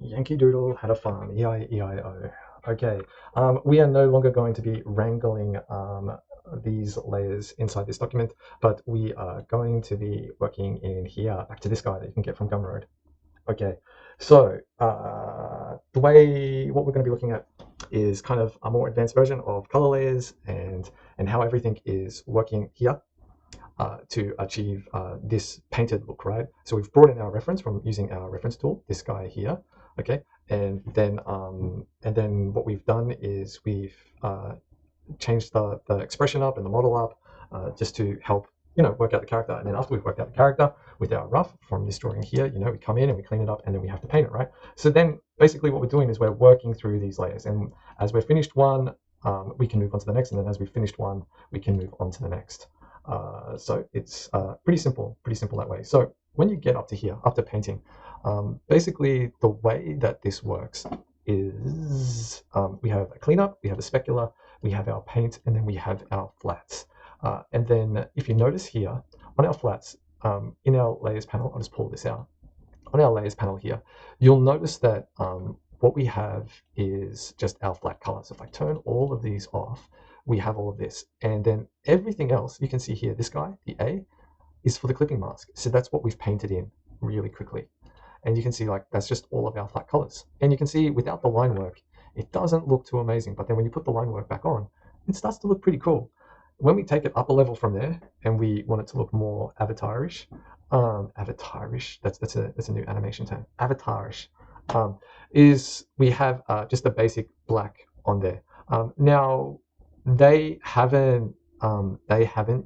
Yankee Doodle had a farm, E-I-E-I-O. Okay, we are no longer going to be wrangling these layers inside this document, but we are going to be working in here, back to this guy that you can get from Gumroad. Okay, so what we're going to be looking at is kind of a more advanced version of color layers and how everything is working here to achieve this painted look, right? So we've brought in our reference from using our reference tool, this guy here, okay? And then what we've done is we've changed the expression up and the model up just to help, work out the character. And then after we've worked out the character with our rough from this drawing here, we come in and we clean it up and then we have to paint it, right? So then basically what we're doing is we're working through these layers. And as we've finished one, we can move on to the next. And then as we've finished one, we can move on to the next. So it's pretty simple that way. So when you get up to here, after painting, basically the way that this works is we have a cleanup, we have a specular, we have our paint, and then we have our flats. And then if you notice here, on our flats, in our layers panel, I'll just pull this out. On our layers panel here, you'll notice that what we have is just our flat color. So if I turn all of these off, we have all of this. And then everything else, you can see here, this guy, the A, is for the clipping mask. So that's what we've painted in really quickly. And you can see that's just all of our flat colors. And you can see without the line work, it doesn't look too amazing. But then when you put the line work back on, it starts to look pretty cool. When we take it up a level from there and we want it to look more avatarish, that's a new animation term, avatarish, is we have just a basic black on there. Now, they haven't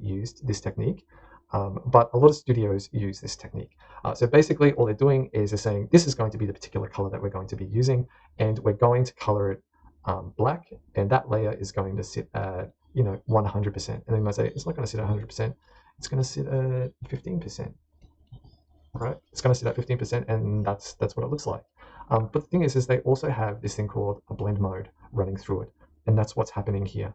used this technique, but a lot of studios use this technique. So basically all they're doing is they're saying this is going to be the particular color that we're going to be using, and we're going to color it black, and that layer is going to sit at 100%. And then you might say it's not going to sit at 100%, it's going to sit at 15%. Right? It's going to sit at 15%, and that's what it looks like. But the thing is they also have this thing called a blend mode running through it, and that's what's happening here.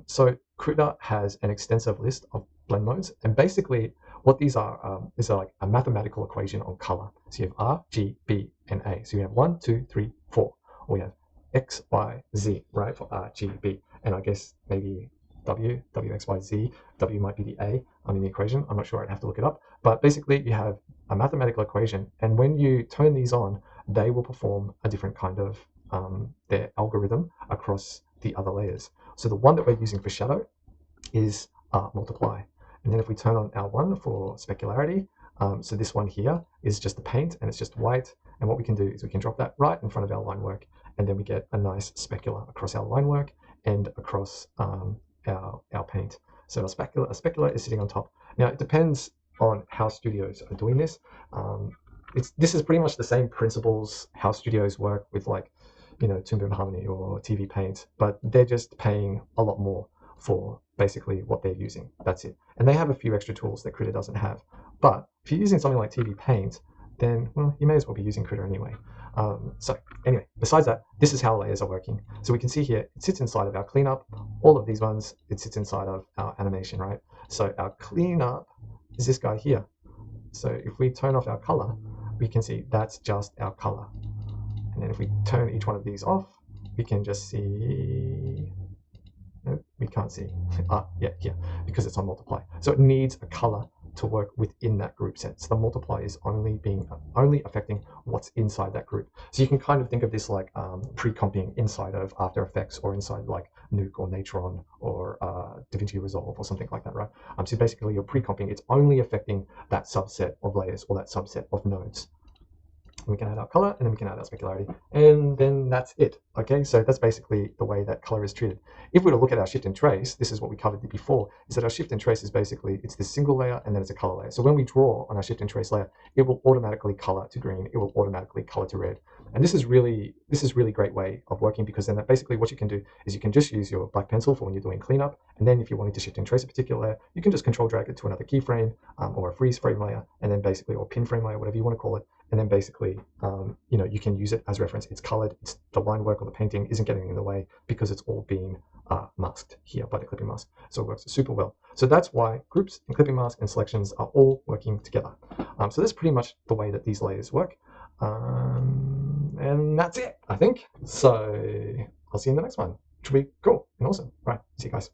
So Krita has an extensive list of blend modes, and basically what these are is like a mathematical equation on color. So you have R, G, B, and A. So you have 1, 2, 3, 4. Or we have X, Y, Z, right, for R, G, B, and I guess maybe W, X, Y, Z. W might be the A in the equation. I'm not sure. I'd have to look it up. But basically, you have a mathematical equation, and when you turn these on, they will perform a different kind of their algorithm across the other layers. So the one that we're using for shadow is multiply. And then if we turn on our one for specularity, so this one here is just the paint and it's just white. And what we can do is we can drop that right in front of our line work, and then we get a nice specular across our line work and across our paint. So a specular is sitting on top. Now it depends on how studios are doing this. This is pretty much the same principles how studios work with Toon Boom Harmony or TV Paint, but they're just paying a lot more for basically what they're using. That's it. And they have a few extra tools that Krita doesn't have. But if you're using something like TV Paint, then, well, you may as well be using Krita anyway. So anyway, besides that, this is how layers are working. So we can see here, it sits inside of our cleanup. All of these ones, it sits inside of our animation, right? So our cleanup is this guy here. So if we turn off our color, we can see that's just our color. And then if we turn each one of these off, we can just see, no, we can't see, yeah, here, because it's on multiply. So it needs a color to work within that group set. So the multiply is only affecting what's inside that group. So you can kind of think of this like pre-comping inside of After Effects or inside like Nuke or Natron or DaVinci Resolve or something like that, right? So basically you're pre-comping, it's only affecting that subset of layers or that subset of nodes. We can add our color, and then we can add our specularity, and then that's it. Okay, so that's basically the way that color is treated. If we were to look at our shift and trace, this is what we covered before, is that our shift and trace is basically, it's this single layer and then it's a color layer. So when we draw on our shift and trace layer, it will automatically color to green, it will automatically color to red. And this is really great way of working, because then basically what you can do is you can just use your black pencil for when you're doing cleanup, and then if you're wanting to shift and trace a particular layer, you can just control drag it to another keyframe or a freeze frame layer, and then basically, or pin frame layer, whatever you want to call it, and then basically, you can use it as reference. It's colored, it's the line work or the painting isn't getting in the way because it's all being masked here by the clipping mask. So it works super well. So that's why groups and clipping mask and selections are all working together. So that's pretty much the way that these layers work. And And that's it, I think. So I'll see you in the next one, which will be cool and awesome. All right, see you guys.